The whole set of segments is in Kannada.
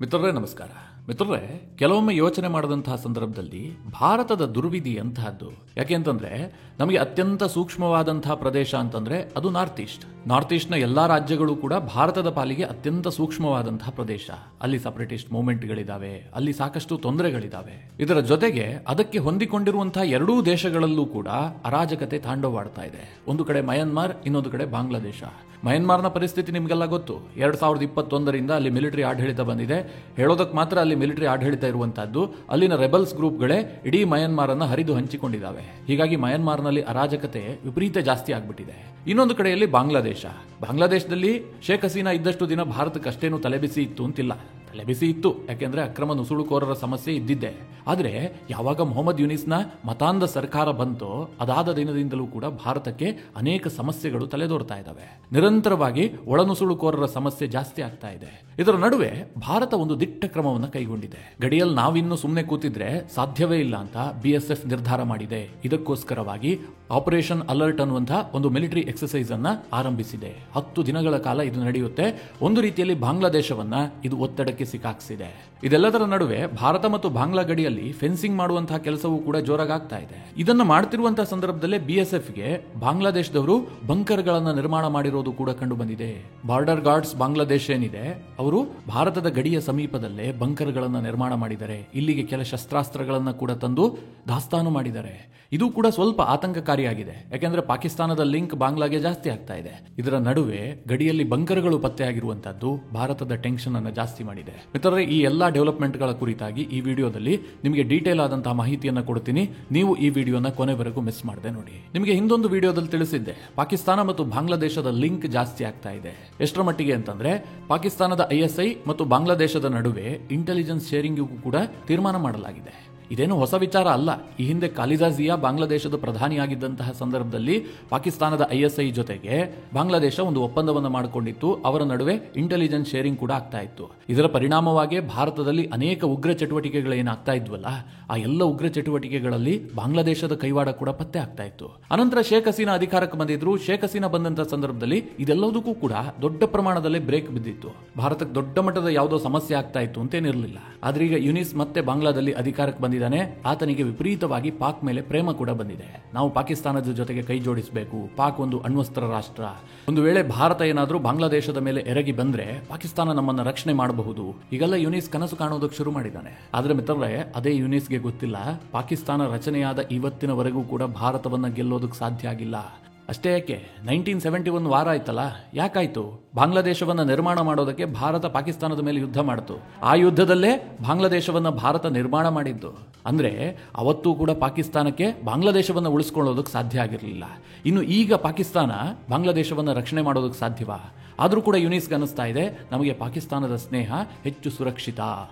ಮಿತ್ರರೇ ನಮಸ್ಕಾರ. ಮಿತ್ರರೇ, ಕೆಲವೊಮ್ಮೆ ಯೋಚನೆ ಮಾಡಿದಂತಹ ಸಂದರ್ಭದಲ್ಲಿ ಭಾರತದ ದುರ್ವಿಧಿ ಅಂತಹದ್ದು. ಯಾಕೆ ಅಂತಂದ್ರೆ ನಮಗೆ ಅತ್ಯಂತ ಸೂಕ್ಷ್ಮವಾದಂತಹ ಪ್ರದೇಶ ಅಂತಂದ್ರೆ ಅದು ನಾರ್ತ್ ಈಸ್ಟ್ನ ಎಲ್ಲಾ ರಾಜ್ಯಗಳು ಕೂಡ ಭಾರತದ ಪಾಲಿಗೆ ಅತ್ಯಂತ ಸೂಕ್ಷ್ಮವಾದಂತಹ ಪ್ರದೇಶ. ಅಲ್ಲಿ ಸಪರೇಟಿಸ್ಟ್ ಮೂವ್ಮೆಂಟ್ಗಳಿದಾವೆ, ಅಲ್ಲಿ ಸಾಕಷ್ಟು ತೊಂದರೆಗಳಿದಾವೆ. ಇದರ ಜೊತೆಗೆ ಅದಕ್ಕೆ ಹೊಂದಿಕೊಂಡಿರುವಂತಹ ಎರಡೂ ದೇಶಗಳಲ್ಲೂ ಕೂಡ ಅರಾಜಕತೆ ತಾಂಡವವಾಡ್ತಾ ಇದೆ. ಒಂದು ಕಡೆ ಮಯನ್ಮಾರ್, ಇನ್ನೊಂದು ಕಡೆ ಬಾಂಗ್ಲಾದೇಶ. ಮಯನ್ಮಾರ್ನ ಪರಿಸ್ಥಿತಿ ನಿಮಗೆಲ್ಲ ಗೊತ್ತು. 2021ರಿಂದ ಅಲ್ಲಿ ಮಿಲಿಟರಿ ಆಡಳಿತ ಬಂದಿದೆ. ಹೇಳೋದಕ್ಕೆ ಮಾತ್ರ ಅಲ್ಲಿ ಮಿಲಿಟರಿ ಆಡಳಿತ ಇರುವಂತಹದ್ದು. ಅಲ್ಲಿನ ರೆಬಲ್ಸ್ ಗ್ರೂಪ್ಗಳೇ ಇಡೀ ಮಯನ್ಮಾರ್ ಅನ್ನ ಹರಿದು ಹಂಚಿಕೊಂಡಿದ್ದಾವೆ. ಹೀಗಾಗಿ ಮಯನ್ಮಾರ್ನಲ್ಲಿ ಅರಾಜಕತೆ ವಿಪರೀತ ಜಾಸ್ತಿ ಆಗ್ಬಿಟ್ಟಿದೆ. ಇನ್ನೊಂದು ಕಡೆಯಲ್ಲಿ ಬಾಂಗ್ಲಾದೇಶದಲ್ಲಿ ಶೇಖ್ ಹಸೀನಾ ಇದ್ದಷ್ಟು ದಿನ ಭಾರತಕ್ಕೆ ಅಷ್ಟೇನು ತಲೆಬಿಸಿ ಇತ್ತು ಅಂತಿಲ್ಲ. ತಲೆಬಿಸಿ ಇತ್ತು, ಯಾಕೆಂದ್ರೆ ಅಕ್ರಮ ನುಸುಳುಕೋರರ ಸಮಸ್ಯೆ ಇದ್ದಿದ್ದೆ. ಆದ್ರೆ ಯಾವಾಗ ಮೊಹಮ್ಮದ್ ಯೂನಿಸ್ನ ಮತಾಂಧ ಸರ್ಕಾರ ಬಂತೋ ಅದಾದ ದಿನದಿಂದಲೂ ಕೂಡ ಭಾರತಕ್ಕೆ ಅನೇಕ ಸಮಸ್ಯೆಗಳು ತಲೆದೋರ್ತಾ ಇದ್ದಾವೆ. ನಿರಂತರವಾಗಿ ಒಳನುಸುಳುಕೋರರ ಸಮಸ್ಯೆ ಜಾಸ್ತಿ ಆಗ್ತಾ ಇದೆ. ಇದರ ನಡುವೆ ಭಾರತ ಒಂದು ದಿಟ್ಟ ಕ್ರಮವನ್ನು ಕೈಗೊಂಡಿದೆ. ಗಡಿಯಲ್ಲಿ ನಾವಿನ್ನು ಸುಮ್ಮನೆ ಕೂತಿದ್ರೆ ಸಾಧ್ಯವೇ ಇಲ್ಲ ಅಂತ BSF ನಿರ್ಧಾರ ಮಾಡಿದೆ. ಇದಕ್ಕೋಸ್ಕರವಾಗಿ ಆಪರೇಷನ್ ಅಲರ್ಟ್ ಅನ್ನುವಂತಹ ಒಂದು ಮಿಲಿಟರಿ ಎಕ್ಸರ್ಸೈಸ್ ಅನ್ನ ಆರಂಭಿಸಿದೆ. 10 ದಿನಗಳ ಕಾಲ ಇದು ನಡೆಯುತ್ತೆ. ಒಂದು ರೀತಿಯಲ್ಲಿ ಬಾಂಗ್ಲಾದೇಶವನ್ನ ಇದು ಒತ್ತಡಕ್ಕೆ ಸಿಕ್ಕಾಕ್ಸಿದೆ. ಇದೆಲ್ಲದರ ನಡುವೆ ಭಾರತ ಮತ್ತು ಬಾಂಗ್ಲಾ ಗಡಿಯಲ್ಲಿ ಫೆನ್ಸಿಂಗ್ ಮಾಡುವಂತಹ ಕೆಲಸವೂ ಕೂಡ ಜೋರಾಗ್ತಾ ಇದೆ. ಇದನ್ನ ಮಾಡ್ತಿರುವಂತಹ ಸಂದರ್ಭದಲ್ಲೇ BSFಗೆ ಬಾಂಗ್ಲಾದೇಶದವರು ಬಂಕರ್ಗಳನ್ನ ನಿರ್ಮಾಣ ಮಾಡಿರೋದು ಕೂಡ ಕಂಡು ಬಂದಿದೆ. ಬಾರ್ಡರ್ ಗಾರ್ಡ್ಸ್ ಬಾಂಗ್ಲಾದೇಶ ಏನಿದೆ, ಅವರು ಭಾರತದ ಗಡಿಯ ಸಮೀಪದಲ್ಲೇ ಬಂಕರ್ಗಳನ್ನ ನಿರ್ಮಾಣ ಮಾಡಿದ್ದಾರೆ. ಇಲ್ಲಿಗೆ ಕೆಲ ಶಸ್ತ್ರಾಸ್ತ್ರಗಳನ್ನ ಕೂಡ ತಂದು ದಾಸ್ತಾನು ಮಾಡಿದ್ದಾರೆ. ಇದು ಕೂಡ ಸ್ವಲ್ಪ ಆತಂಕಕಾರಿಯಾಗಿದೆ, ಯಾಕೆಂದ್ರೆ ಪಾಕಿಸ್ತಾನದ ಲಿಂಕ್ ಬಾಂಗ್ಲಾಗೆ ಜಾಸ್ತಿ ಆಗ್ತಾ ಇದೆ. ಇದರ ನಡುವೆ ಗಡಿಯಲ್ಲಿ ಬಂಕರ್ಗಳು ಪತ್ತೆಯಾಗಿರುವಂತದ್ದು ಭಾರತದ ಟೆನ್ಷನ್ ಅನ್ನು ಜಾಸ್ತಿ ಮಾಡಿದೆ. ಮಿತ್ರರೇ, ಈ ಎಲ್ಲಾ ಡೆವಲಪ್ಮೆಂಟ್ಗಳ ಕುರಿತಾಗಿ ಈ ವಿಡಿಯೋದಲ್ಲಿ ನಿಮಗೆ ಡೀಟೇಲ್ ಆದಂತಹ ಮಾಹಿತಿಯನ್ನು ಕೊಡ್ತೀನಿ. ನೀವು ಈ ವಿಡಿಯೋನ ಕೊನೆವರೆಗೂ ಮಿಸ್ ಮಾಡದೆ ನೋಡಿ. ನಿಮಗೆ ಹಿಂದೊಂದು ವಿಡಿಯೋದಲ್ಲಿ ತಿಳಿಸಿದ್ದೆ, ಪಾಕಿಸ್ತಾನ ಮತ್ತು ಬಾಂಗ್ಲಾದೇಶದ ಲಿಂಕ್ ಜಾಸ್ತಿ ಆಗ್ತಾ ಇದೆ. ಎಷ್ಟರ ಮಟ್ಟಿಗೆ ಅಂತಂದ್ರೆ ಪಾಕಿಸ್ತಾನದ ISI ಮತ್ತು ಬಾಂಗ್ಲಾದೇಶದ ನಡುವೆ ಇಂಟೆಲಿಜೆನ್ಸ್ ಶೇರಿಂಗ್ ಕೂಡ ತೀರ್ಮಾನ ಮಾಡಲಾಗಿದೆ. ಇದೇನು ಹೊಸ ವಿಚಾರ ಅಲ್ಲ. ಈ ಹಿಂದೆ ಖಾಲಿದಾ ಜಿಯಾ ಬಾಂಗ್ಲಾದೇಶದ ಪ್ರಧಾನಿಯಾಗಿದ್ದಂತಹ ಸಂದರ್ಭದಲ್ಲಿ ಪಾಕಿಸ್ತಾನದ ISI ಜೊತೆಗೆ ಬಾಂಗ್ಲಾದೇಶ ಒಂದು ಒಪ್ಪಂದವನ್ನು ಮಾಡಿಕೊಂಡಿತ್ತು. ಅವರ ನಡುವೆ ಇಂಟೆಲಿಜೆನ್ಸ್ ಶೇರಿಂಗ್ ಕೂಡ ಆಗ್ತಾ ಇತ್ತು. ಇದರ ಪರಿಣಾಮವಾಗಿ ಭಾರತದಲ್ಲಿ ಅನೇಕ ಉಗ್ರ ಚಟುವಟಿಕೆಗಳೇನಾಗ್ತಾ ಇದ್ವಲ್ಲ, ಆ ಎಲ್ಲ ಉಗ್ರ ಚಟುವಟಿಕೆಗಳಲ್ಲಿ ಬಾಂಗ್ಲಾದೇಶದ ಕೈವಾಡ ಕೂಡ ಪತ್ತೆ ಆಗ್ತಾ ಇತ್ತು. ಅನಂತರ ಶೇಖ್ ಹಸೀನಾ ಅಧಿಕಾರಕ್ಕೆ ಬಂದಿದ್ರು. ಶೇಖ್ ಹಸೀನಾ ಬಂದಂತಹ ಸಂದರ್ಭದಲ್ಲಿ ಇದೆಲ್ಲದಕ್ಕೂ ಕೂಡ ದೊಡ್ಡ ಪ್ರಮಾಣದಲ್ಲಿ ಬ್ರೇಕ್ ಬಿದ್ದಿತ್ತು. ಭಾರತಕ್ಕೆ ದೊಡ್ಡ ಮಟ್ಟದ ಯಾವುದೋ ಸಮಸ್ಯೆ ಆಗ್ತಾ ಇತ್ತು ಅಂತೇನಿರಲಿಲ್ಲ. ಆದ್ರೆ ಈಗ ಯುನಿಸ್ ಮತ್ತೆ ಬಾಂಗ್ಲಾದಲ್ಲಿ ಅಧಿಕಾರಕ್ಕೆ ಬಂದಿದ್ದಾನೆ. ಆತನಿಗೆ ವಿಪರೀತವಾಗಿ ಪಾಕ್ ಮೇಲೆ ಪ್ರೇಮ ಕೂಡ ಬಂದಿದೆ. ನಾವು ಪಾಕಿಸ್ತಾನದ ಜೊತೆಗೆ ಕೈ ಜೋಡಿಸಬೇಕು. ಪಾಕ್ ಒಂದು ಅಣ್ವಸ್ತ್ರ ರಾಷ್ಟ್ರ. ಒಂದು ವೇಳೆ ಭಾರತ ಏನಾದರೂ ಬಾಂಗ್ಲಾದೇಶದ ಮೇಲೆ ಎರಗಿ ಬಂದ್ರೆ ಪಾಕಿಸ್ತಾನ ನಮ್ಮನ್ನ ರಕ್ಷಣೆ ಮಾಡಬಹುದು. ಈಗೆಲ್ಲ ಯುನಿಸ್ ಕನಸು ಕಾಣೋದಕ್ಕೆ ಶುರು ಮಾಡಿದ್ದಾನೆ. ಆದ್ರೆ ಮಿತ್ರರೇ, ಅದೇ ಯುನಿಸ್ಗೆ ಗೊತ್ತಿಲ್ಲ, ಪಾಕಿಸ್ತಾನ ರಚನೆಯಾದ ಇವತ್ತಿನವರೆಗೂ ಕೂಡ ಭಾರತವನ್ನ ಗೆಲ್ಲೋದಕ್ಕೆ ಸಾಧ್ಯ ಆಗಿಲ್ಲ. ಅಷ್ಟೇ ಯಾಕೆ, 1971 ವಾರ ಆಯ್ತಲ್ಲ, ಯಾಕಾಯ್ತು? ಬಾಂಗ್ಲಾದೇಶವನ್ನ ನಿರ್ಮಾಣ ಮಾಡೋದಕ್ಕೆ ಭಾರತ ಪಾಕಿಸ್ತಾನದ ಮೇಲೆ ಯುದ್ಧ ಮಾಡಿತು. ಆ ಯುದ್ಧದಲ್ಲೇ ಬಾಂಗ್ಲಾದೇಶವನ್ನ ಭಾರತ ನಿರ್ಮಾಣ ಮಾಡಿದ್ದು. ಅಂದ್ರೆ ಅವತ್ತೂ ಕೂಡ ಪಾಕಿಸ್ತಾನಕ್ಕೆ ಬಾಂಗ್ಲಾದೇಶವನ್ನ ಉಳಿಸ್ಕೊಳ್ಳೋದಕ್ಕೆ ಸಾಧ್ಯ ಆಗಿರಲಿಲ್ಲ. ಇನ್ನು ಈಗ ಪಾಕಿಸ್ತಾನ ಬಾಂಗ್ಲಾದೇಶವನ್ನ ರಕ್ಷಣೆ ಮಾಡೋದಕ್ಕೆ ಸಾಧ್ಯವಾ? ಆದ್ರೂ ಕೂಡ ಯುನಿಸ್ಗೆ ಅನಿಸ್ತಾ ಇದೆ, ನಮಗೆ ಪಾಕಿಸ್ತಾನದ ಸ್ನೇಹ ಹೆಚ್ಚು ಸುರಕ್ಷಿತ,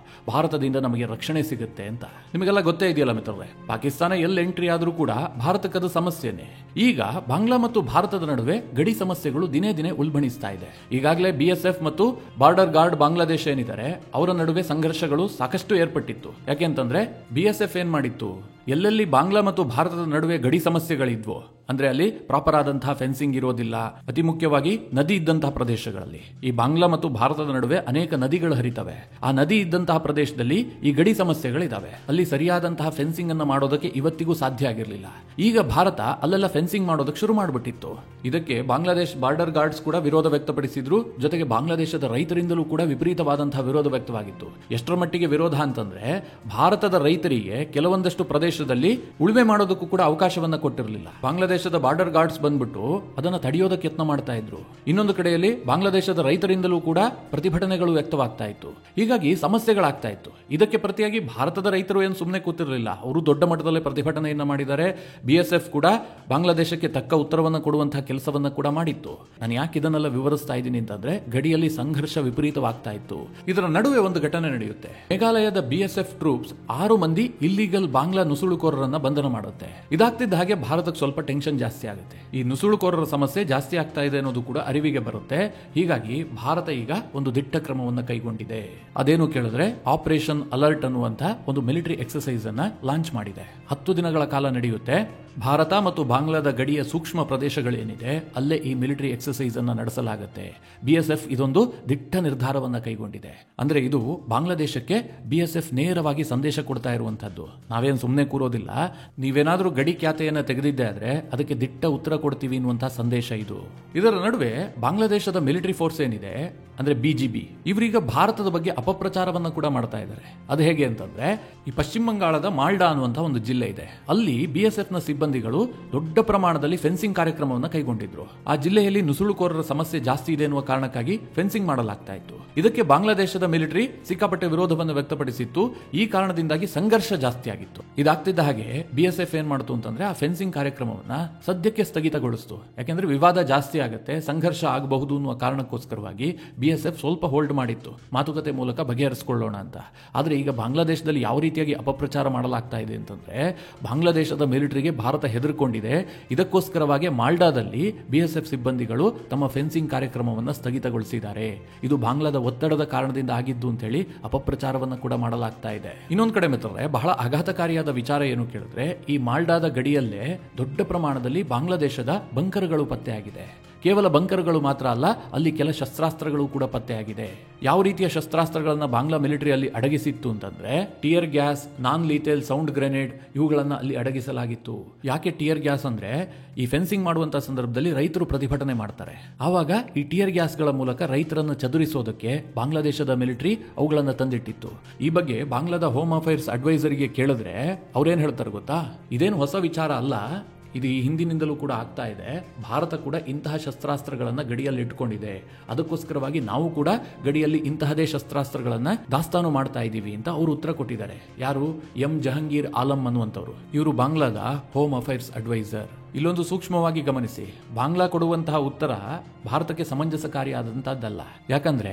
ಭಾರತದಿಂದ ನಮಗೆ ರಕ್ಷಣೆ ಸಿಗುತ್ತೆ ಅಂತ. ನಿಮಗೆಲ್ಲ ಗೊತ್ತೇ ಇದೆಯಲ್ಲ ಮಿತ್ರರೇ, ಪಾಕಿಸ್ತಾನ ಎಲ್ಲಿ ಎಂಟ್ರಿ ಆದ್ರೂ ಕೂಡ ಭಾರತಕ್ಕದು ಸಮಸ್ಯೆನೆ. ಈಗ ಬಾಂಗ್ಲಾ ಮತ್ತು ಭಾರತದ ನಡುವೆ ಗಡಿ ಸಮಸ್ಯೆಗಳು ದಿನೇ ದಿನೇ ಉಲ್ಬಣಿಸ್ತಾ ಇದೆ. ಈಗಾಗಲೇ BSF ಮತ್ತು ಬಾರ್ಡರ್ ಗಾರ್ಡ್ ಬಾಂಗ್ಲಾದೇಶ ಏನಿದ್ದಾರೆ, ಅವರ ನಡುವೆ ಸಂಘರ್ಷಗಳು ಸಾಕಷ್ಟು ಏರ್ಪಟ್ಟಿತ್ತು. ಯಾಕೆಂತಂದ್ರೆ BSF ಏನ್ ಮಾಡಿತ್ತು, ಎಲ್ಲೆಲ್ಲಿ ಬಾಂಗ್ಲಾ ಮತ್ತು ಭಾರತದ ನಡುವೆ ಗಡಿ ಸಮಸ್ಯೆಗಳಿದ್ವೋ, ಅಂದ್ರೆ ಅಲ್ಲಿ ಪ್ರಾಪರ್ ಆದಂತಹ ಫೆನ್ಸಿಂಗ್ ಇರೋದಿಲ್ಲ, ಅತಿ ಮುಖ್ಯವಾಗಿ ನದಿ ಇದ್ದಂತಹ ಪ್ರದೇಶಗಳಲ್ಲಿ, ಈ ಬಾಂಗ್ಲಾ ಮತ್ತು ಭಾರತದ ನಡುವೆ ಅನೇಕ ನದಿಗಳು ಹರಿತವೆ. ಆ ನದಿ ಇದ್ದಂತಹ ಪ್ರದೇಶದಲ್ಲಿ ಈ ಗಡಿ ಸಮಸ್ಯೆಗಳಿದಾವೆ. ಅಲ್ಲಿ ಸರಿಯಾದಂತಹ ಫೆನ್ಸಿಂಗ್ ಅನ್ನು ಮಾಡೋದಕ್ಕೆ ಇವತ್ತಿಗೂ ಸಾಧ್ಯ ಆಗಿರಲಿಲ್ಲ. ಈಗ ಭಾರತ ಅಲ್ಲೆಲ್ಲ ಫೆನ್ಸಿಂಗ್ ಮಾಡೋದಕ್ಕೆ ಶುರು ಮಾಡಿಬಿಟ್ಟಿತ್ತು. ಇದಕ್ಕೆ ಬಾಂಗ್ಲಾದೇಶ ಬಾರ್ಡರ್ ಗಾರ್ಡ್ಸ್ ಕೂಡ ವಿರೋಧ ವ್ಯಕ್ತಪಡಿಸಿದ್ರು. ಜೊತೆಗೆ ಬಾಂಗ್ಲಾದೇಶದ ರೈತರಿಂದಲೂ ಕೂಡ ವಿಪರೀತವಾದಂತಹ ವಿರೋಧ ವ್ಯಕ್ತವಾಗಿತ್ತು. ಎಷ್ಟರ ಮಟ್ಟಿಗೆ ವಿರೋಧ ಅಂತಂದ್ರೆ, ಭಾರತದ ರೈತರಿಗೆ ಕೆಲವೊಂದಷ್ಟು ಪ್ರದೇಶದಲ್ಲಿ ಉಳುಮೆ ಮಾಡೋದಕ್ಕೂ ಕೂಡ ಅವಕಾಶವನ್ನ ಕೊಟ್ಟಿರಲಿಲ್ಲ. ಬಾಂಗ್ಲಾದೇಶದ ಬಾರ್ಡರ್ ಗಾರ್ಡ್ಸ್ ಬಂದ್ಬಿಟ್ಟು ಅದನ್ನ ತಡೆಯೋದಕ್ಕೆ ಯತ್ನ ಮಾಡ್ತಾ ಇದ್ರು. ಇನ್ನೊಂದು ಕಡೆಯಲ್ಲಿ ಬಾಂಗ್ಲಾದೇಶದ ರೈತರಿಂದಲೂ ಕೂಡ ಪ್ರತಿಭಟನೆಗಳು ವ್ಯಕ್ತವಾಗ್ತಾ ಇತ್ತು. ಹೀಗಾಗಿ ಸಮಸ್ಯೆಗಳಾಗ್ತಾ ಇತ್ತು. ಇದಕ್ಕೆ ಪ್ರತಿಯಾಗಿ ಭಾರತದ ರೈತರು ಏನು ಸುಮ್ಮನೆ ಕೂತಿರಲಿಲ್ಲ, ಅವರು ದೊಡ್ಡ ಮಟ್ಟದಲ್ಲಿ ಪ್ರತಿಭಟನೆಯನ್ನ ಮಾಡಿದ್ದಾರೆ. BSF ಕೂಡ ಬಾಂಗ್ಲಾದೇಶಕ್ಕೆ ತಕ್ಕ ಉತ್ತರವನ್ನು ಕೊಡುವಂತಹ ಕೆಲಸವನ್ನ ಕೂಡ ಮಾಡಿತ್ತು. ನಾನು ಯಾಕೆ ಇದನ್ನೆಲ್ಲ ವಿವರಿಸ್ತಾ ಇದ್ದೀನಿ ಅಂತಂದ್ರೆ, ಗಡಿಯಲ್ಲಿ ಸಂಘರ್ಷ ವಿಪರೀತವಾಗ್ತಾ ಇತ್ತು. ಇದರ ನಡುವೆ ಒಂದು ಘಟನೆ ನಡೆಯುತ್ತೆ. ಮೇಘಾಲಯದ BSF ಟ್ರೂಪ್ಸ್ 6 ಮಂದಿ ಇಲ್ಲಿಗಲ್ ಬಾಂಗ್ಲಾ ನುಸುಳುಕೋರರನ್ನ ಬಂಧನ ಮಾಡುತ್ತೆ. ಇದಾಗ್ತಿದ್ದ ಹಾಗೆ ಭಾರತಕ್ಕೆ ಸ್ವಲ್ಪ ಟೆನ್ಷನ್ ಜಾಸ್ತಿ ಆಗುತ್ತೆ. ಈ ನುಸುಳುಕೋರರ ಸಮಸ್ಯೆ ಜಾಸ್ತಿ ಆಗ್ತಾ ಇದೆ ಅನ್ನೋದು ಕೂಡ ಅರಿವಿಗೆ ಬರುತ್ತೆ. ಹೀಗಾಗಿ ಭಾರತ ಈಗ ಒಂದು ದಿಟ್ಟ ಕ್ರಮವನ್ನು ಕೈಗೊಂಡಿದೆ. ಅದೇನು ಕೇಳಿದ್ರೆ, ಆಪರೇಷನ್ ಅಲರ್ಟ್ ಅನ್ನುವಂತಹ ಒಂದು ಮಿಲಿಟರಿ ಎಕ್ಸರ್ಸೈಸ್ ಅನ್ನ ಲಾಂಚ್ ಮಾಡಿದೆ. 10 ದಿನಗಳ ಕಾಲ ನಡೆಯುತ್ತೆ. ಭಾರತ ಮತ್ತು ಬಾಂಗ್ಲಾದ ಗಡಿಯ ಸೂಕ್ಷ್ಮ ಪ್ರದೇಶಗಳೇನಿದೆ ಅಲ್ಲೇ ಈ ಮಿಲಿಟರಿ ಎಕ್ಸರ್ಸೈಸ್ ಅನ್ನು ನಡೆಸಲಾಗುತ್ತೆ. BSF ಇದೊಂದು ದಿಟ್ಟ ನಿರ್ಧಾರವನ್ನು ಕೈಗೊಂಡಿದೆ. ಅಂದ್ರೆ ಇದು ಬಾಂಗ್ಲಾದೇಶಕ್ಕೆ BSF ನೇರವಾಗಿ ಸಂದೇಶ ಕೊಡ್ತಾ ಇರುವಂತದ್ದು. ನಾವೇನು ಸುಮ್ಮನೆ ಕೂರೋದಿಲ್ಲ, ನೀವೇನಾದ್ರೂ ಗಡಿ ಖ್ಯಾತೆಯನ್ನು ತೆಗೆದಿದ್ದೆ ಆದ್ರೆ ಅದಕ್ಕೆ ದಿಟ್ಟ ಉತ್ತರ ಕೊಡ್ತೀವಿ ಅನ್ನುವಂತಹ ಸಂದೇಶ ಇದು. ಇದರ ನಡುವೆ ಬಾಂಗ್ಲಾದೇಶದ ಮಿಲಿಟರಿ ಫೋರ್ಸ್ ಏನಿದೆ ಅಂದ್ರೆ BGB ಇವರೀಗ ಭಾರತದ ಬಗ್ಗೆ ಅಪಪ್ರಚಾರವನ್ನು ಕೂಡ ಮಾಡ್ತಾ ಇದ್ದಾರೆ. ಅದು ಹೇಗೆ ಅಂತಂದ್ರೆ, ಈ ಪಶ್ಚಿಮ ಬಂಗಾಳದ ಮಾಲ್ಡಾ ಅನ್ನುವಂತಹ ಒಂದು ಜಿಲ್ಲೆ ಇದೆ. ಅಲ್ಲಿ BSF ನ ಸಿಬ್ಬಂದಿಗಳು ದೊಡ್ಡ ಪ್ರಮಾಣದಲ್ಲಿ ಫೆನ್ಸಿಂಗ್ ಕಾರ್ಯಕ್ರಮವನ್ನು ಕೈಗೊಂಡಿದ್ರು. ಆ ಜಿಲ್ಲೆಯಲ್ಲಿ ನುಸುಳುಕೋರರ ಸಮಸ್ಯೆ ಜಾಸ್ತಿ ಇದೆ ಎನ್ನುವ ಕಾರಣಕ್ಕಾಗಿ ಫೆನ್ಸಿಂಗ್ ಮಾಡಲಾಗ್ತಾ ಇತ್ತು. ಇದಕ್ಕೆ ಬಾಂಗ್ಲಾದೇಶದ ಮಿಲಿಟರಿ ಸಿಕ್ಕಾಪಟ್ಟೆ ವಿರೋಧವನ್ನು ವ್ಯಕ್ತಪಡಿಸಿತ್ತು. ಈ ಕಾರಣದಿಂದಾಗಿ ಸಂಘರ್ಷ ಜಾಸ್ತಿ ಆಗಿತ್ತು. ಇದಾಗ್ತಿದ್ದ ಹಾಗೆ BSF ಏನ್ ಮಾಡ್ತು ಅಂತಂದ್ರೆ ಆ ಫೆನ್ಸಿಂಗ್ ಕಾರ್ಯಕ್ರಮವನ್ನ ಸದ್ಯಕ್ಕೆ ಸ್ಥಗಿತಗೊಳಿಸ್ತು. ಯಾಕೆಂದ್ರೆ ವಿವಾದ ಜಾಸ್ತಿ ಆಗುತ್ತೆ, ಸಂಘರ್ಷ ಆಗಬಹುದು ಅನ್ನುವ ಕಾರಣಕ್ಕೋಸ್ಕರವಾಗಿ BSF ಸ್ವಲ್ಪ ಹೋಲ್ಡ್ ಮಾಡಿತ್ತು, ಮಾತುಕತೆ ಮೂಲಕ ಬಗೆಹರಿಸಿಕೊಳ್ಳೋಣ ಅಂತ. ಆದ್ರೆ ಈಗ ಬಾಂಗ್ಲಾದೇಶದಲ್ಲಿ ಯಾವ ರೀತಿಯಾಗಿ ಅಪಪ್ರಚಾರ ಮಾಡಲಾಗ್ತಾ ಇದೆ ಅಂತಂದ್ರೆ, ಬಾಂಗ್ಲಾದೇಶದ ಮಿಲಿಟರಿಗೆ ಭಾರತ ಹೆದರ್ಕೊಂಡಿದೆ, ಇದಕ್ಕೋಸ್ಕರವಾಗಿ ಮಾಲ್ಡಾದಲ್ಲಿ BSF ಸಿಬ್ಬಂದಿಗಳು ತಮ್ಮ ಫೆನ್ಸಿಂಗ್ ಕಾರ್ಯಕ್ರಮವನ್ನು ಸ್ಥಗಿತಗೊಳಿಸಿದ್ದಾರೆ, ಇದು ಬಾಂಗ್ಲಾದ ಒತ್ತಡದ ಕಾರಣದಿಂದ ಆಗಿದ್ದು ಅಂತ ಹೇಳಿ ಅಪಪ್ರಚಾರವನ್ನು ಕೂಡ ಮಾಡಲಾಗ್ತಾ ಇದೆ. ಇನ್ನೊಂದು ಕಡೆ ಮಿತ್ರರೇ, ಬಹಳ ಆಘಾತಕಾರಿಯಾದ ವಿಚಾರ ಏನು ಕೇಳಿದ್ರೆ, ಈ ಮಾಲ್ಡಾದ ಗಡಿಯಲ್ಲೇ ದೊಡ್ಡ ಪ್ರಮಾಣದಲ್ಲಿ ಬಾಂಗ್ಲಾದೇಶದ ಬಂಕರ್ಗಳು ಪತ್ತೆಯಾಗಿದೆ. ಕೇವಲ ಬಂಕರ್ಗಳು ಮಾತ್ರ ಅಲ್ಲ, ಅಲ್ಲಿ ಕೆಲ ಶಸ್ತ್ರಾಸ್ತ್ರಗಳು ಕೂಡ ಪತ್ತೆಯಾಗಿದೆ. ಯಾವ ರೀತಿಯ ಶಸ್ತ್ರಾಸ್ತ್ರಗಳನ್ನ ಬಾಂಗ್ಲಾ ಮಿಲಿಟರಿ ಅಲ್ಲಿ ಅಡಗಿಸಿತ್ತು ಅಂತಂದ್ರೆ, ಟಿಯರ್ ಗ್ಯಾಸ್, ನಾನ್ ಲೀಥೆಲ್ ಸೌಂಡ್ ಗ್ರೆನೇಡ್ ಇವುಗಳನ್ನ ಅಲ್ಲಿ ಅಡಗಿಸಲಾಗಿತ್ತು. ಯಾಕೆ ಟಿಯರ್ ಗ್ಯಾಸ್ ಅಂದ್ರೆ, ಈ ಫೆನ್ಸಿಂಗ್ ಮಾಡುವಂತಹ ಸಂದರ್ಭದಲ್ಲಿ ರೈತರು ಪ್ರತಿಭಟನೆ ಮಾಡ್ತಾರೆ. ಆವಾಗ ಈ ಟಿಯರ್ ಗ್ಯಾಸ್ಗಳ ಮೂಲಕ ರೈತರನ್ನು ಚದುರಿಸೋದಕ್ಕೆ ಬಾಂಗ್ಲಾದೇಶದ ಮಿಲಿಟರಿ ಅವುಗಳನ್ನು ತಂದಿಟ್ಟಿತ್ತು. ಈ ಬಗ್ಗೆ ಬಾಂಗ್ಲಾದ ಹೋಮ್ ಅಫೇರ್ಸ್ ಅಡ್ವೈಸರಿಗೆ ಕೇಳಿದ್ರೆ ಅವ್ರೇನ್ ಹೇಳ್ತಾರೆ ಗೊತ್ತಾ, ಇದೇನು ಹೊಸ ವಿಚಾರ ಅಲ್ಲ, ಇದು ಈ ಹಿಂದಿನಿಂದಲೂ ಕೂಡ ಆಗ್ತಾ ಇದೆ. ಭಾರತ ಕೂಡ ಇಂತಹ ಶಸ್ತ್ರಾಸ್ತ್ರಗಳನ್ನು ಗಡಿಯಲ್ಲಿ ಇಟ್ಕೊಂಡಿದೆ, ಅದಕ್ಕೋಸ್ಕರವಾಗಿ ನಾವು ಕೂಡ ಗಡಿಯಲ್ಲಿ ಇಂತಹದೇ ಶಸ್ತ್ರಾಸ್ತ್ರಗಳನ್ನು ದಾಸ್ತಾನು ಮಾಡ್ತಾ ಇದ್ದೀವಿ ಅಂತ ಅವರು ಉತ್ತರ ಕೊಟ್ಟಿದ್ದಾರೆ. ಯಾರು? M ಜಹಂಗೀರ್ ಆಲಂ ಅನ್ನುವಂಥವ್ರು. ಇವರು ಬಾಂಗ್ಲಾದ ಹೋಮ್ ಅಫೇರ್ಸ್ ಅಡ್ವೈಸರ್. ಇಲ್ಲೊಂದು ಸೂಕ್ಷ್ಮವಾಗಿ ಗಮನಿಸಿ, ಬಾಂಗ್ಲಾ ಕೊಡುವಂತಹ ಉತ್ತರ ಭಾರತಕ್ಕೆ ಸಮಂಜಸಕಾರಿಯಾದಂತಹದ್ದಲ್ಲ. ಯಾಕಂದ್ರೆ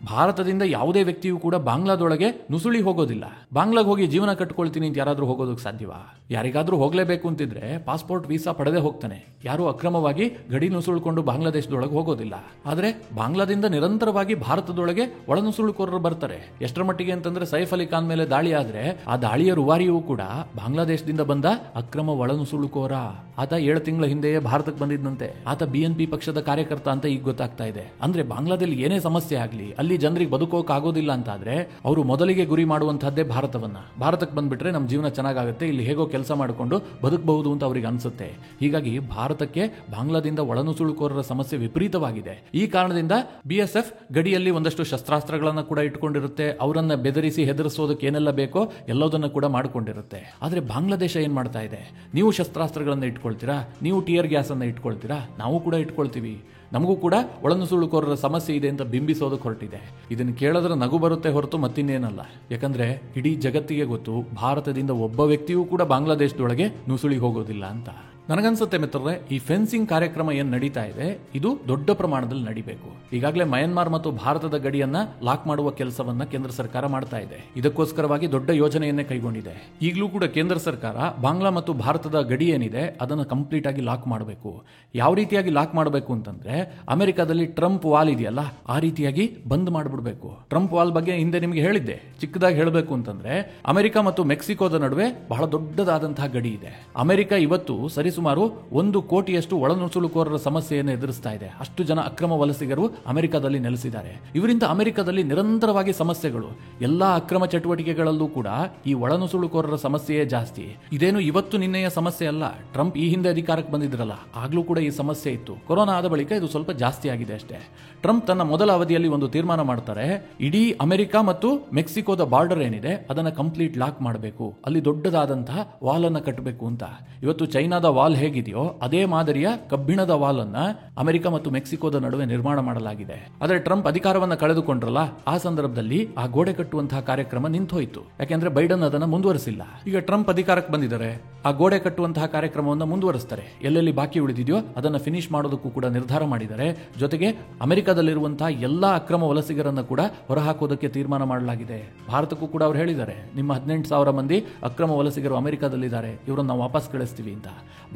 ಭಾರತದಿಂದ ಯಾವುದೇ ವ್ಯಕ್ತಿಯೂ ಕೂಡ ಬಾಂಗ್ಲಾದೊಳಗೆ ನುಸುಳಿ ಹೋಗೋದಿಲ್ಲ. ಬಾಂಗ್ಲಾಗ್ ಹೋಗಿ ಜೀವನ ಕಟ್ಕೊಳ್ತೀನಿ ಅಂತ ಯಾರಾದ್ರೂ ಹೋಗೋದಕ್ಕೆ ಸಾಧ್ಯವಾ? ಯಾರಿಗಾದ್ರೂ ಹೋಗ್ಲೇಬೇಕು ಅಂತಿದ್ರೆ ಪಾಸ್ಪೋರ್ಟ್ ವೀಸಾ ಪಡೆದೇ ಹೋಗ್ತಾನೆ. ಯಾರು ಅಕ್ರಮವಾಗಿ ಗಡಿ ನುಸುಳ್ಕೊಂಡು ಬಾಂಗ್ಲಾದೇಶದೊಳಗೆ ಹೋಗೋದಿಲ್ಲ. ಆದ್ರೆ ಬಾಂಗ್ಲಾದಿಂದ ನಿರಂತರವಾಗಿ ಭಾರತದೊಳಗೆ ಒಳನುಸುಳುಕೋರರು ಬರ್ತಾರೆ. ಎಷ್ಟರ ಮಟ್ಟಿಗೆ ಅಂತಂದ್ರೆ, ಸೈಫ್ ಅಲಿ ಖಾನ್ ಮೇಲೆ ದಾಳಿ ಆದ್ರೆ ಆ ದಾಳಿಯ ರೂವಾರಿಯೂ ಕೂಡ ಬಾಂಗ್ಲಾದೇಶದಿಂದ ಬಂದ ಅಕ್ರಮ ಒಳನುಸುಳುಕೋರ. ಆತ 7 ತಿಂಗಳ ಹಿಂದೆಯೇ ಭಾರತಕ್ಕೆ ಬಂದಿದ್ದಂತೆ. ಆತ BNP ಪಕ್ಷದ ಕಾರ್ಯಕರ್ತ ಅಂತ ಈಗ ಗೊತ್ತಾಗ್ತಾ ಇದೆ. ಅಂದ್ರೆ ಬಾಂಗ್ಲಾದಲ್ಲಿ ಏನೇ ಸಮಸ್ಯೆ ಆಗ್ಲಿ, ಅಲ್ಲಿ ಜನರಿಗೆ ಬದುಕೋಕ್ ಆಗೋದಿಲ್ಲ ಅಂತಾದ್ರೆ ಅವರು ಮೊದಲಿಗೆ ಗುರಿ ಮಾಡುವಂತಹದ್ದೇ ಭಾರತವನ್ನ. ಭಾರತಕ್ಕೆ ಬಂದ್ಬಿಟ್ರೆ ನಮ್ಮ ಜೀವನ ಚೆನ್ನಾಗುತ್ತೆ, ಇಲ್ಲಿ ಹೇಗೋ ಕೆಲಸ ಮಾಡಿಕೊಂಡು ಬದುಕಬಹುದು ಅಂತ ಅವ್ರಿಗೆ ಅನ್ಸುತ್ತೆ. ಹೀಗಾಗಿ ಭಾರತಕ್ಕೆ ಬಾಂಗ್ಲಾದಿಂದ ಒಳನುಸುಳುಕೋರರ ಸಮಸ್ಯೆ ವಿಪರೀತವಾಗಿದೆ. ಈ ಕಾರಣದಿಂದ BSF ಗಡಿಯಲ್ಲಿ ಒಂದಷ್ಟು ಶಸ್ತ್ರಾಸ್ತ್ರಗಳನ್ನ ಕೂಡ ಇಟ್ಕೊಂಡಿರುತ್ತೆ. ಅವರನ್ನ ಬೆದರಿಸಿ ಹೆದರಿಸೋದಕ್ಕೆ ಏನೆಲ್ಲ ಬೇಕೋ ಎಲ್ಲದನ್ನ ಕೂಡ ಮಾಡಿಕೊಂಡಿರುತ್ತೆ. ಆದ್ರೆ ಬಾಂಗ್ಲಾದೇಶ ಏನ್ ಮಾಡ್ತಾ ಇದೆ, ನೀವು ಶಸ್ತ್ರಾಸ್ತ್ರಗಳನ್ನ ಇಟ್ಕೊಳ್ತೀರಾ, ನೀವು ಟಿಯರ್ ಗ್ಯಾಸ್ ಅನ್ನ ಇಟ್ಕೊಳ್ತೀರಾ, ನಾವು ಕೂಡ ಇಟ್ಕೊಳ್ತೀವಿ, ನಮಗೂ ಕೂಡ ಒಳನುಸುಳುಕೋರರ ಸಮಸ್ಯೆ ಇದೆ ಅಂತ ಬಿಂಬಿಸೋದಕ್ಕೆ ಹೊರಟಿದೆ. ಇದನ್ನು ಕೇಳಿದ್ರೆ ನಗು ಬರುತ್ತೆ ಹೊರತು ಮತ್ತಿನ್ನೇನಲ್ಲ. ಯಾಕಂದ್ರೆ ಇಡೀ ಜಗತ್ತಿಗೆ ಗೊತ್ತು, ಭಾರತದಿಂದ ಒಬ್ಬ ವ್ಯಕ್ತಿಯೂ ಕೂಡ ಬಾಂಗ್ಲಾದೇಶದೊಳಗೆ ನುಸುಳಿ ಹೋಗೋದಿಲ್ಲ ಅಂತ. ನನಗನ್ಸುತ್ತೆ ಮಿತ್ರರೇ, ಈ ಫೆನ್ಸಿಂಗ್ ಕಾರ್ಯಕ್ರಮ ಏನ್ ನಡೀತಾ ಇದೆ ಇದು ದೊಡ್ಡ ಪ್ರಮಾಣದಲ್ಲಿ ನಡಿಬೇಕು. ಈಗಾಗಲೇ ಮಯನ್ಮಾರ್ ಮತ್ತು ಭಾರತದ ಗಡಿಯನ್ನ ಲಾಕ್ ಮಾಡುವ ಕೆಲಸವನ್ನ ಕೇಂದ್ರ ಸರ್ಕಾರ ಮಾಡ್ತಾ ಇದೆ. ಇದಕ್ಕೋಸ್ಕರವಾಗಿ ದೊಡ್ಡ ಯೋಜನೆಯನ್ನೇ ಕೈಗೊಂಡಿದೆ. ಈಗಲೂ ಕೂಡ ಕೇಂದ್ರ ಸರ್ಕಾರ ಬಾಂಗ್ಲಾ ಮತ್ತು ಭಾರತದ ಗಡಿ ಏನಿದೆ ಅದನ್ನ ಕಂಪ್ಲೀಟ್ ಆಗಿ ಲಾಕ್ ಮಾಡಬೇಕು. ಯಾವ ರೀತಿಯಾಗಿ ಲಾಕ್ ಮಾಡಬೇಕು ಅಂತಂದ್ರೆ, ಅಮೆರಿಕದಲ್ಲಿ ಟ್ರಂಪ್ ವಾಲ್ ಇದೆಯಲ್ಲ, ಆ ರೀತಿಯಾಗಿ ಬಂದ್ ಮಾಡಿಬಿಡ್ಬೇಕು. ಟ್ರಂಪ್ ವಾಲ್ ಬಗ್ಗೆ ಹಿಂದೆ ನಿಮಗೆ ಹೇಳಿದ್ದೆ. ಚಿಕ್ಕದಾಗಿ ಹೇಳಬೇಕು ಅಂತಂದ್ರೆ, ಅಮೆರಿಕ ಮತ್ತು ಮೆಕ್ಸಿಕೋದ ನಡುವೆ ಬಹಳ ದೊಡ್ಡದಾದಂತಹ ಗಡಿ ಇದೆ. ಅಮೆರಿಕ ಇವತ್ತು ಸರಿಸುಮಾರು 1 ಕೋಟಿಯಷ್ಟು ಒಳನುಸುಳುಕೋರರ ಸಮಸ್ಯೆಯನ್ನು ಎದುರಿಸ್ತಾ ಇದೆ. ಅಷ್ಟು ಜನ ಅಕ್ರಮ ವಲಸಿಗರು ಅಮೆರಿಕದಲ್ಲಿ ನೆಲೆಸಿದ್ದಾರೆ. ಇವರಿಂದ ಅಮೆರಿಕದಲ್ಲಿ ನಿರಂತರವಾಗಿ ಸಮಸ್ಯೆಗಳು. ಎಲ್ಲಾ ಅಕ್ರಮ ಚಟುವಟಿಕೆಗಳಲ್ಲೂ ಕೂಡ ಈ ಒಳನುಸುಳುಕೋರರ ಸಮಸ್ಯೆಯೇ ಜಾಸ್ತಿ. ಇದೇನು ಇವತ್ತು ನಿನ್ನೆಯ ಸಮಸ್ಯೆ ಅಲ್ಲ. ಟ್ರಂಪ್ ಈ ಹಿಂದೆ ಅಧಿಕಾರಕ್ಕೆ ಬಂದಿದ್ರಲ್ಲ, ಆಗ್ಲೂ ಕೂಡ ಈ ಸಮಸ್ಯೆ ಇತ್ತು. ಕೊರೋನಾ ಆದ ಬಳಿಕ ಇದು ಸ್ವಲ್ಪ ಜಾಸ್ತಿ ಆಗಿದೆ ಅಷ್ಟೇ. ಟ್ರಂಪ್ ತನ್ನ ಮೊದಲ ಅವಧಿಯಲ್ಲಿ ಒಂದು ತೀರ್ಮಾನ ಮಾಡ್ತಾರೆ, ಇಡೀ ಅಮೆರಿಕ ಮತ್ತು ಮೆಕ್ಸಿಕೋದ ಬಾರ್ಡರ್ ಏನಿದೆ ಅದನ್ನ ಕಂಪ್ಲೀಟ್ ಲಾಕ್ ಮಾಡಬೇಕು, ಅಲ್ಲಿ ದೊಡ್ಡದಾದಂತಹ ವಾಲ್ ಅನ್ನ ಕಟ್ಟಬೇಕು ಅಂತ. ಇವತ್ತು ಚೈನಾದ ವಾಲ್ ಹೇಗಿದೆಯೋ ಅದೇ ಮಾದರಿಯ ಕಬ್ಬಿಣದ ವಾಲ್ ಅನ್ನ ಅಮೆರಿಕ ಮತ್ತು ಮೆಕ್ಸಿಕೋದ ನಡುವೆ ನಿರ್ಮಾಣ ಮಾಡಲಾಗಿದೆ. ಆದರೆ ಟ್ರಂಪ್ ಅಧಿಕಾರವನ್ನ ಕಳೆದುಕೊಂಡ್ರಲ್ಲ, ಆ ಸಂದರ್ಭದಲ್ಲಿ ಆ ಗೋಡೆ ಕಟ್ಟುವಂತಹ ಕಾರ್ಯಕ್ರಮ ನಿಂತೋಯ್ತು. ಯಾಕೆಂದ್ರೆ ಬೈಡನ್ ಅದನ್ನ ಮುಂದುವರಿಸಿಲ್ಲ. ಈಗ ಟ್ರಂಪ್ ಅಧಿಕಾರಕ್ಕೆ ಬಂದಿದ್ದಾರೆ, ಆ ಗೋಡೆ ಕಟ್ಟುವಂತಹ ಕಾರ್ಯಕ್ರಮವನ್ನು ಮುಂದುವರಿಸ್ತಾರೆ. ಎಲ್ಲೆಲ್ಲಿ ಬಾಕಿ ಉಳಿದಿದೆಯೋ ಅದನ್ನ ಫಿನಿಶ್ ಮಾಡೋದಕ್ಕೂ ಕೂಡ ನಿರ್ಧಾರ ಮಾಡಿದ್ದಾರೆ. ಜೊತೆಗೆ ಅಮೆರಿಕದಲ್ಲಿರುವಂತಹ ಎಲ್ಲಾ ಅಕ್ರಮ ವಲಸಿಗರನ್ನ ಕೂಡ ಹೊರಹಾಕೋದಕ್ಕೆ ತೀರ್ಮಾನ ಮಾಡಲಾಗಿದೆ. ಭಾರತಕ್ಕೂ ಕೂಡ ಅವರು ಹೇಳಿದ್ದಾರೆ, ನಿಮ್ಮ 18,000 ಮಂದಿ ಅಕ್ರಮ ವಲಸಿಗರು ಅಮೆರಿಕದಲ್ಲಿದ್ದಾರೆ, ಇವರನ್ನು ನಾವು ವಾಪಸ್ ಕಳಿಸ್ತೀವಿ ಅಂತ.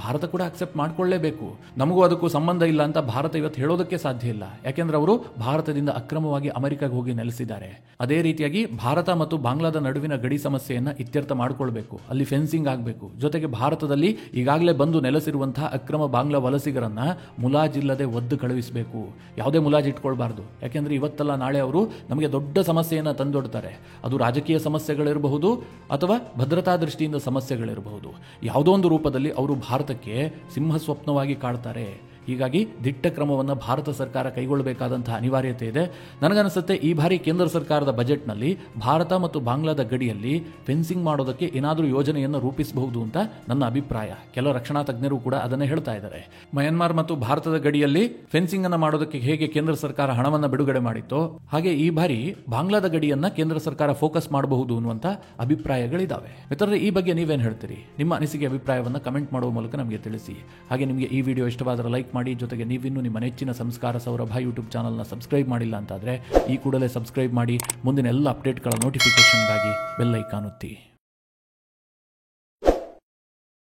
ಭಾರತ ಕೂಡ ಅಕ್ಸೆಪ್ಟ್ ಮಾಡ್ಕೊಳ್ಳೇಬೇಕು. ನಮಗೂ ಅದಕ್ಕೂ ಸಂಬಂಧ ಇಲ್ಲ ಅಂತ ಭಾರತ ಇವತ್ತು ಹೇಳೋದಕ್ಕೆ ಸಾಧ್ಯ ಇಲ್ಲ. ಯಾಕೆಂದ್ರೆ ಅವರು ಭಾರತದಿಂದ ಅಕ್ರಮವಾಗಿ ಅಮೆರಿಕಾಗೆ ಹೋಗಿ ನೆಲೆಸಿದ್ದಾರೆ. ಅದೇ ರೀತಿಯಾಗಿ ಭಾರತ ಮತ್ತು ಬಾಂಗ್ಲಾದ ನಡುವಿನ ಗಡಿ ಸಮಸ್ಯೆಯನ್ನ ಇತ್ಯರ್ಥ ಮಾಡ್ಕೊಳ್ಬೇಕು, ಅಲ್ಲಿ ಫೆನ್ಸಿಂಗ್ ಆಗಬೇಕು. ಜೊತೆಗೆ ಭಾರತದಲ್ಲಿ ಈಗಾಗಲೇ ಬಂದು ನೆಲೆಸಿರುವಂತಹ ಅಕ್ರಮ ಬಾಂಗ್ಲಾ ವಲಸಿಗರನ್ನ ಮುಲಾಜಿಲ್ಲದೆ ಒದ್ದು ಕಳುಹಿಸಬೇಕು. ಯಾವುದೇ ಮುಲಾಜ್ ಇಟ್ಕೊಳ್ಬಾರ್ದು. ಯಾಕೆಂದ್ರೆ ಇವತ್ತಲ್ಲ ನಾಳೆ ಅವರು ನಮಗೆ ದೊಡ್ಡ ಸಮಸ್ಯೆಯನ್ನು ತಂದೊಡ್ತಾರೆ. ಅದು ರಾಜಕೀಯ ಸಮಸ್ಯೆಗಳಿರಬಹುದು ಅಥವಾ ಭದ್ರತಾ ದೃಷ್ಟಿಯಿಂದ ಸಮಸ್ಯೆಗಳಿರಬಹುದು. ಯಾವುದೋ ಒಂದು ರೂಪದಲ್ಲಿ ಅವರು ಭಾರತಕ್ಕೆ ಸಿಂಹ ಸ್ವಪ್ನವಾಗಿ ಕಾಡ್ತಾರೆ. ಹೀಗಾಗಿ ದಿಟ್ಟ ಕ್ರಮವನ್ನು ಭಾರತ ಸರ್ಕಾರ ಕೈಗೊಳ್ಳಬೇಕಾದಂತಹ ಅನಿವಾರ್ಯತೆ ಇದೆ. ನನಗನ್ನಿಸುತ್ತೆ ಈ ಬಾರಿ ಕೇಂದ್ರ ಸರ್ಕಾರದ ಬಜೆಟ್ನಲ್ಲಿ ಭಾರತ ಮತ್ತು ಬಾಂಗ್ಲಾದ ಗಡಿಯಲ್ಲಿ ಫೆನ್ಸಿಂಗ್ ಮಾಡೋದಕ್ಕೆ ಏನಾದರೂ ಯೋಜನೆಯನ್ನು ರೂಪಿಸಬಹುದು ಅಂತ ನನ್ನ ಅಭಿಪ್ರಾಯ. ಕೆಲ ರಕ್ಷಣಾ ತಜ್ಞರು ಕೂಡ ಅದನ್ನೇ ಹೇಳ್ತಾ ಇದ್ದಾರೆ. ಮಯನ್ಮಾರ್ ಮತ್ತು ಭಾರತದ ಗಡಿಯಲ್ಲಿ ಫೆನ್ಸಿಂಗ್ ಅನ್ನು ಮಾಡೋದಕ್ಕೆ ಹೇಗೆ ಕೇಂದ್ರ ಸರ್ಕಾರ ಹಣವನ್ನು ಬಿಡುಗಡೆ ಮಾಡಿತ್ತೋ ಹಾಗೆ ಈ ಬಾರಿ ಬಾಂಗ್ಲಾದ ಗಡಿಯನ್ನ ಕೇಂದ್ರ ಸರ್ಕಾರ ಫೋಕಸ್ ಮಾಡಬಹುದು ಅನ್ನುವಂಥ ಅಭಿಪ್ರಾಯಗಳಿದ್ದಾವೆ. ಮಿತ್ರರೇ, ಈ ಬಗ್ಗೆ ನೀವೇನು ಹೇಳ್ತೀರಿ? ನಿಮ್ಮ ಅನಿಸಿಕೆ ಅಭಿಪ್ರಾಯವನ್ನು ಕಮೆಂಟ್ ಮಾಡುವ ಮೂಲಕ ನಮಗೆ ತಿಳಿಸಿ. ಹಾಗೆ ನಿಮಗೆ ಈ ವಿಡಿಯೋ ಇಷ್ಟವಾದರೆ ಲೈಕ್ ಮಾಡಿ. ಜೊತೆಗೆ ನೀವಿನ್ನೂ ನಿಮ್ಮ ನೆಚ್ಚಿನ ಸಂಸ್ಕಾರ ಸೌರಭ ಯೂಟ್ಯೂಬ್ ಚಾನಲ್ನ ಸಬ್ಸ್ಕ್ರೈಬ್ ಮಾಡಿಲ್ಲ ಅಂತಾದರೆ ಈ ಕೂಡಲೇ ಸಬ್ಸ್ಕ್ರೈಬ್ ಮಾಡಿ. ಮುಂದಿನ ಎಲ್ಲ ಅಪ್ಡೇಟ್ಗಳ ನೋಟಿಫಿಕೇಷನ್ಗಾಗಿ ಬೆಲ್ ಐಕಾನ್ ಒತ್ತಿ.